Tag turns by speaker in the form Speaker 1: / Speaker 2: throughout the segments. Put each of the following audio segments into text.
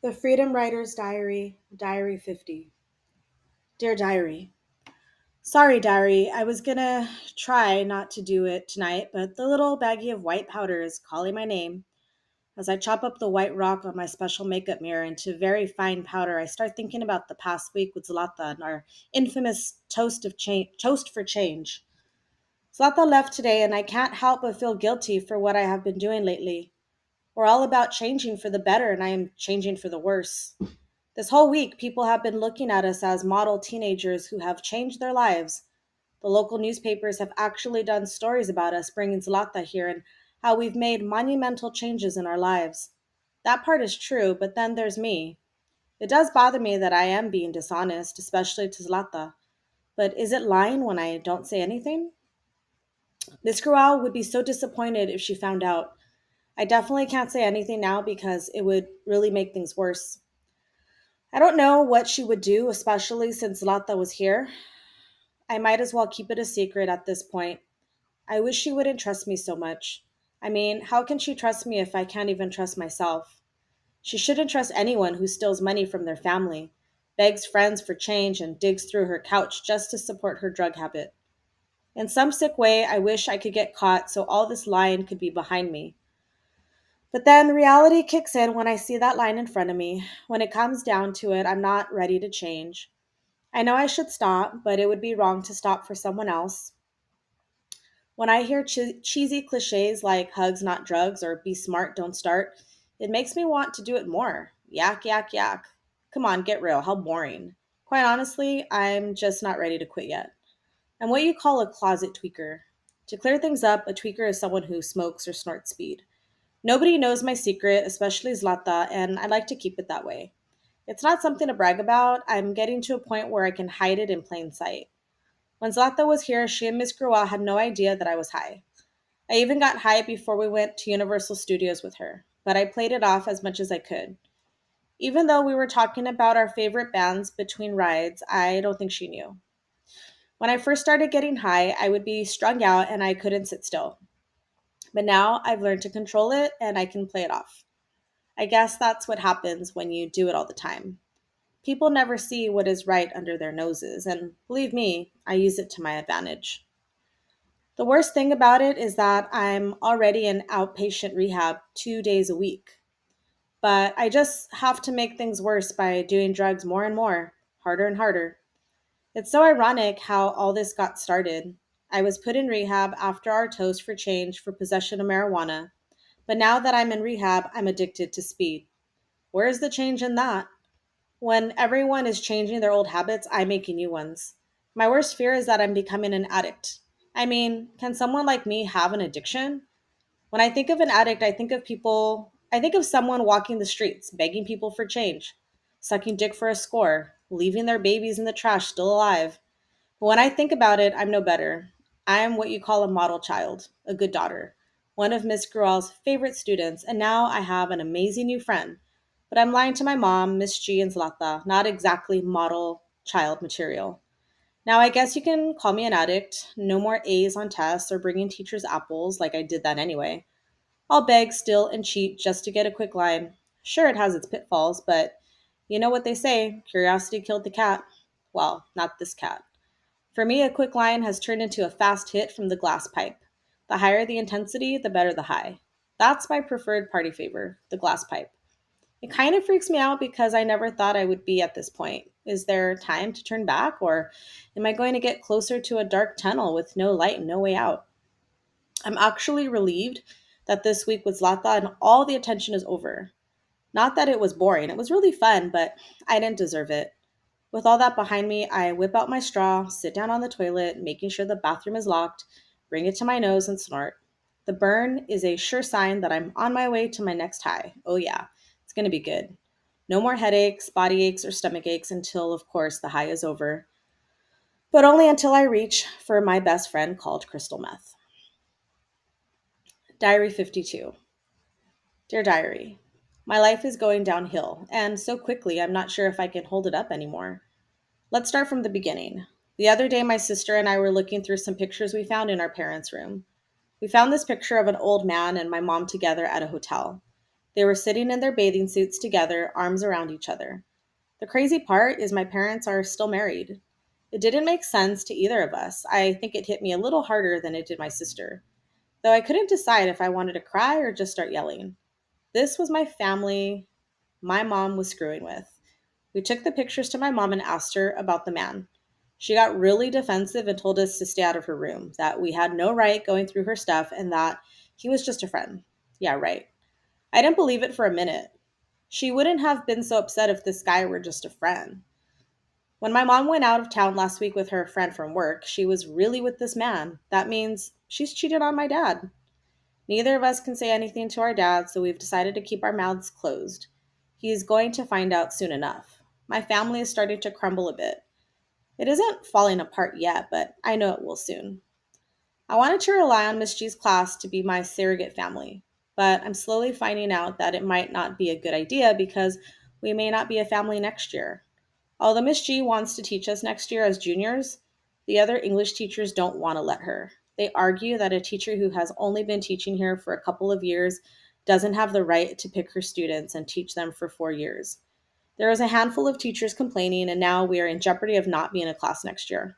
Speaker 1: The Freedom Writer's Diary, Diary 50. Dear Diary, sorry, Diary, I was gonna try not to do it tonight, but the little baggie of white powder is calling my name. As I chop up the white rock on my special makeup mirror into very fine powder, I start thinking about the past week with Zlata and our infamous toast for change. Zlata left today, and I can't help but feel guilty for what I have been doing lately. We're all about changing for the better, and I am changing for the worse. This whole week, people have been looking at us as model teenagers who have changed their lives. The local newspapers have actually done stories about us bringing Zlata here and how we've made monumental changes in our lives. That part is true, but then there's me. It does bother me that I am being dishonest, especially to Zlata. But is it lying when I don't say anything? Miss Gruel would be so disappointed if she found out. I definitely can't say anything now because it would really make things worse. I don't know what she would do, especially since Zlata was here. I might as well keep it a secret at this point. I wish she wouldn't trust me so much. I mean, how can she trust me if I can't even trust myself? She shouldn't trust anyone who steals money from their family, begs friends for change, and digs through her couch just to support her drug habit. In some sick way, I wish I could get caught so all this lying could be behind me. But then reality kicks in when I see that line in front of me. When it comes down to it, I'm not ready to change. I know I should stop, but it would be wrong to stop for someone else. When I hear cheesy cliches like hugs, not drugs, or be smart, don't start, it makes me want to do it more. Yak, yak, yak. Come on, get real. How boring. Quite honestly, I'm just not ready to quit yet. I'm what you call a closet tweaker. To clear things up, a tweaker is someone who smokes or snorts speed. Nobody knows my secret, especially Zlata, and I like to keep it that way. It's not something to brag about. I'm getting to a point where I can hide it in plain sight. When Zlata was here, she and Miss Gruel had no idea that I was high. I even got high before we went to Universal Studios with her, but I played it off as much as I could. Even though we were talking about our favorite bands between rides, I don't think she knew. When I first started getting high, I would be strung out and I couldn't sit still. But now I've learned to control it and I can play it off. I guess that's what happens when you do it all the time. People never see what is right under their noses, and believe me, I use it to my advantage. The worst thing about it is that I'm already in outpatient rehab 2 days a week. But I just have to make things worse by doing drugs more and more, harder and harder. It's so ironic how all this got started. I was put in rehab after our toast for change for possession of marijuana, but now that I'm in rehab, I'm addicted to speed. Where's the change in that? When everyone is changing their old habits, I'm making new ones. My worst fear is that I'm becoming an addict. I mean, can someone like me have an addiction? When I think of an addict, I think of someone walking the streets, begging people for change, sucking dick for a score, leaving their babies in the trash still alive. But when I think about it, I'm no better. I am what you call a model child, a good daughter, one of Miss Gruel's favorite students, and now I have an amazing new friend. But I'm lying to my mom, Miss G, and Zlata, not exactly model child material. Now, I guess you can call me an addict. No more A's on tests or bringing teachers apples like I did that anyway. I'll beg, steal, and cheat just to get a quick line. Sure, it has its pitfalls, but you know what they say curiosity killed the cat. Well, not this cat. For me, a quick line has turned into a fast hit from the glass pipe. The higher the intensity, the better the high. That's my preferred party favor, the glass pipe. It kind of freaks me out because I never thought I would be at this point. Is there time to turn back, or am I going to get closer to a dark tunnel with no light and no way out? I'm actually relieved that this week with Zlata and all the attention is over. Not that it was boring, it was really fun, but I didn't deserve it. With all that behind me, I whip out my straw, sit down on the toilet, making sure the bathroom is locked, bring it to my nose, and snort. The burn is a sure sign that I'm on my way to my next high. Oh, yeah, it's going to be good. No more headaches, body aches, or stomach aches until, of course, the high is over. But only until I reach for my best friend called crystal meth. Diary 52. Dear Diary, my life is going downhill, and so quickly I'm not sure if I can hold it up anymore. Let's start from the beginning. The other day, my sister and I were looking through some pictures we found in our parents' room. We found this picture of an old man and my mom together at a hotel. They were sitting in their bathing suits together, arms around each other. The crazy part is my parents are still married. It didn't make sense to either of us. I think it hit me a little harder than it did my sister, though I couldn't decide if I wanted to cry or just start yelling. This was my family my mom was screwing with. We took the pictures to my mom and asked her about the man. She got really defensive and told us to stay out of her room, that we had no right going through her stuff, and that he was just a friend. Yeah, right. I didn't believe it for a minute. She wouldn't have been so upset if this guy were just a friend. When my mom went out of town last week with her friend from work, she was really with this man. That means she's cheated on my dad. Neither of us can say anything to our dad, so we've decided to keep our mouths closed. He is going to find out soon enough. My family is starting to crumble a bit. It isn't falling apart yet, but I know it will soon. I wanted to rely on Miss G's class to be my surrogate family, but I'm slowly finding out that it might not be a good idea because we may not be a family next year. Although Miss G wants to teach us next year as juniors, the other English teachers don't want to let her. They argue that a teacher who has only been teaching here for a couple of years doesn't have the right to pick her students and teach them for 4 years. There was a handful of teachers complaining, and now we are in jeopardy of not being a class next year.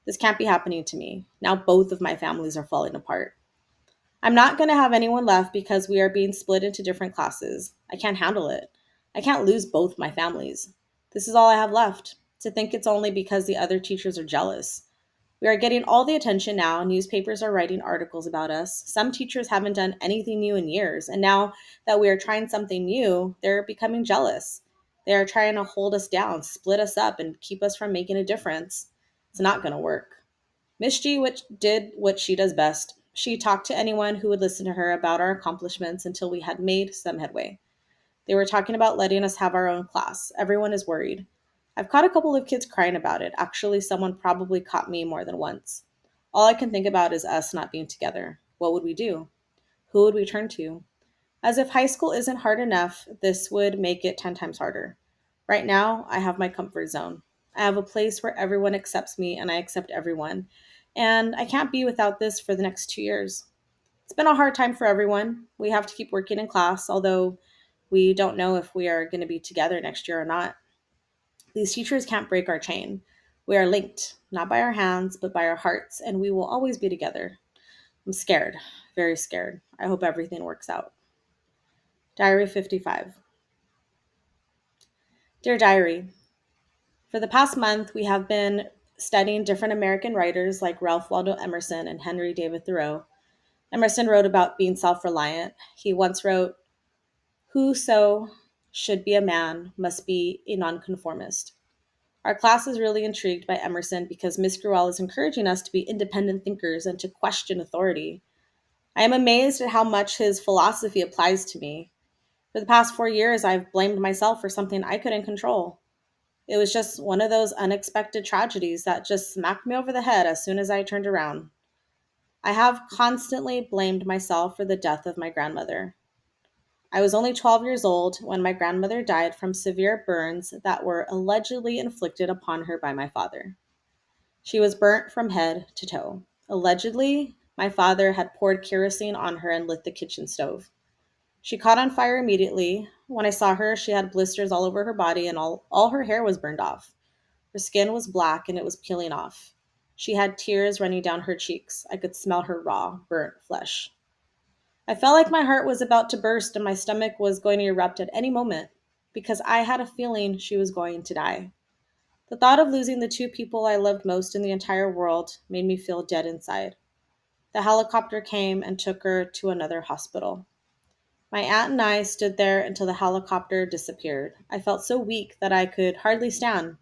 Speaker 1: This can't be happening to me. Now both of my families are falling apart. I'm not going to have anyone left because we are being split into different classes. I can't handle it. I can't lose both my families. This is all I have left. To think it's only because the other teachers are jealous. We are getting all the attention now. Newspapers are writing articles about us. Some teachers haven't done anything new in years, and now that we are trying something new, they're becoming jealous. They are trying to hold us down, split us up, and keep us from making a difference. It's not going to work. Miss G did what she does best. She talked to anyone who would listen to her about our accomplishments until we had made some headway. They were talking about letting us have our own class. Everyone is worried. I've caught a couple of kids crying about it. Actually, someone probably caught me more than once. All I can think about is us not being together. What would we do? Who would we turn to? As if high school isn't hard enough, this would make it 10 times harder. Right now, I have my comfort zone. I have a place where everyone accepts me and I accept everyone. And I can't be without this for the next 2 years. It's been a hard time for everyone. We have to keep working in class, although we don't know if we are going to be together next year or not. These teachers can't break our chain. We are linked, not by our hands, but by our hearts, and we will always be together. I'm scared, very scared. I hope everything works out. Diary 55. Dear Diary, for the past month, we have been studying different American writers like Ralph Waldo Emerson and Henry David Thoreau. Emerson wrote about being self reliant. He once wrote, "Whoso should be a man must be a nonconformist." Our class is really intrigued by Emerson because Miss Gruelle is encouraging us to be independent thinkers and to question authority. I am amazed at how much his philosophy applies to me. For the past 4 years, I've blamed myself for something I couldn't control. It was just one of those unexpected tragedies that just smacked me over the head as soon as I turned around. I have constantly blamed myself for the death of my grandmother. I was only 12 years old when my grandmother died from severe burns that were allegedly inflicted upon her by my father. She was burnt from head to toe. Allegedly, my father had poured kerosene on her and lit the kitchen stove. She caught on fire immediately. When I saw her, she had blisters all over her body and all her hair was burned off. Her skin was black and it was peeling off. She had tears running down her cheeks. I could smell her raw, burnt flesh. I felt like my heart was about to burst and my stomach was going to erupt at any moment because I had a feeling she was going to die. The thought of losing the two people I loved most in the entire world made me feel dead inside. The helicopter came and took her to another hospital. My aunt and I stood there until the helicopter disappeared. I felt so weak that I could hardly stand.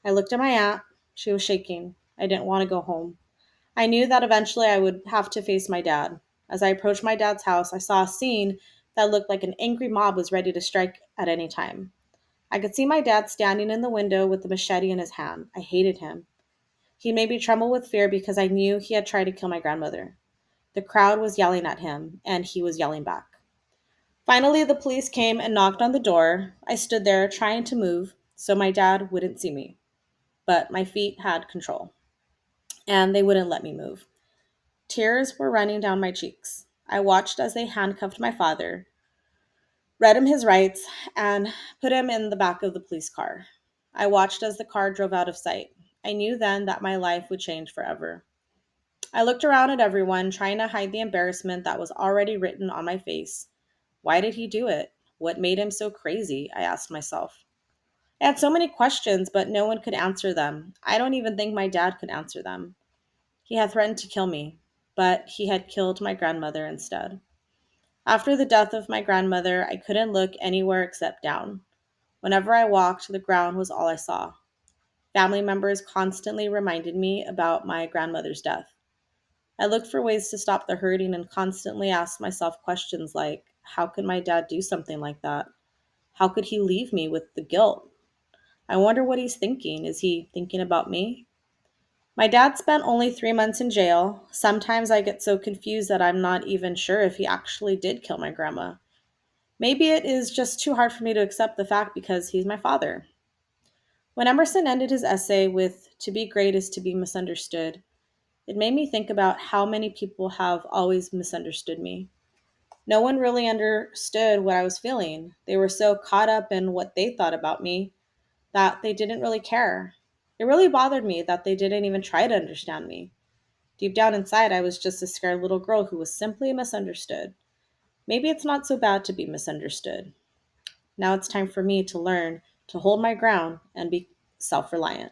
Speaker 1: I looked at my aunt. She was shaking. I didn't want to go home. I knew that eventually I would have to face my dad. As I approached my dad's house, I saw a scene that looked like an angry mob was ready to strike at any time. I could see my dad standing in the window with the machete in his hand. I hated him. He made me tremble with fear because I knew he had tried to kill my grandmother. The crowd was yelling at him, and he was yelling back. Finally, the police came and knocked on the door. I stood there trying to move so my dad wouldn't see me, but my feet had control, and they wouldn't let me move. Tears were running down my cheeks. I watched as they handcuffed my father. read him his rights, and put him in the back of the police car. I watched as the car drove out of sight. I knew then that my life would change forever. I looked around at everyone, trying to hide the embarrassment that was already written on my face. Why did he do it? What made him so crazy? I asked myself. I had so many questions, but no one could answer them. I don't even think my dad could answer them. He had threatened to kill me, but he had killed my grandmother instead. After the death of my grandmother, I couldn't look anywhere except down. Whenever I walked, the ground was all I saw. Family members constantly reminded me about my grandmother's death. I looked for ways to stop the hurting and constantly asked myself questions like, how could my dad do something like that? How could he leave me with the guilt? I wonder what he's thinking. Is he thinking about me? My dad spent only 3 months in jail. Sometimes I get so confused that I'm not even sure if he actually did kill my grandma. Maybe it is just too hard for me to accept the fact because he's my father. When Emerson ended his essay with, "To be great is to be misunderstood," it made me think about how many people have always misunderstood me. No one really understood what I was feeling. They were so caught up in what they thought about me that they didn't really care. It really bothered me that they didn't even try to understand me. Deep down inside, I was just a scared little girl who was simply misunderstood. Maybe it's not so bad to be misunderstood. Now it's time for me to learn to hold my ground and be self reliant.